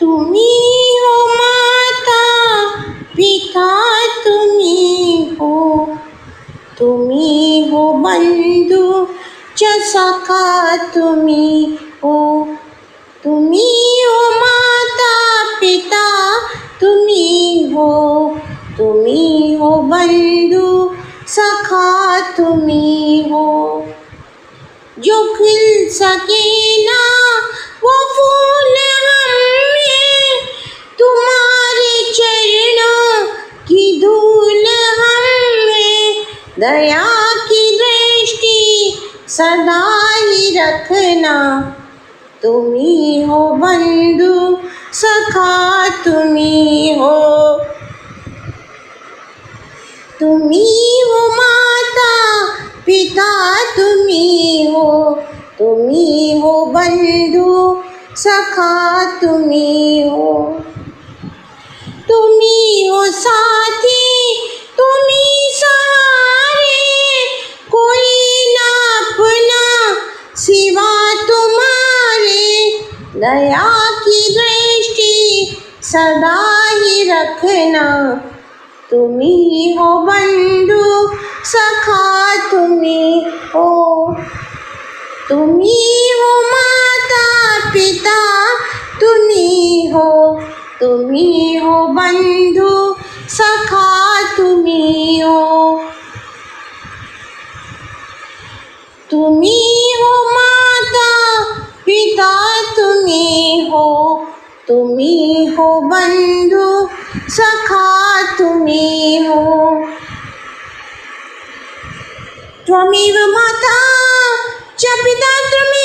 तुम्ही हो माता पिता तुम्ही हो, तुम्ही हो बंधू च सखा तुम्ही हो, तुम्ही हो माता पिता तुम्ही हो, तुम्ही हो बंधू सखा तुम्ही हो। जो खिल सके ना वो फूल हमें, तुम्हारे चरणों की धूल हमें, दया की दृष्टि सदा ही रखना, तुम्ही हो बंधु सखा तुम्ही हो, तुम्ही हो माता पिता तुम्ही हो, तुम्ही हो बंधु सखा तुम्ही हो, तुम्ही हो साथी तुम्ही सहारे, कोई ना अपना सिवा तुम्हारे, दया की दृष्टि सदा ही रखना, तुम्ही हो बंधु सखा तुम्ही हो, तुम्ही हो माता पिता तुम्ही हो, तुम्ही हो बंधु सखा तुम्ही हो, तुम्ही हो माता पिता तुम्ही हो, तुम्ही हो बंधु सखा तुम्ही हो। त्वमेव माता च पिता त्वमेव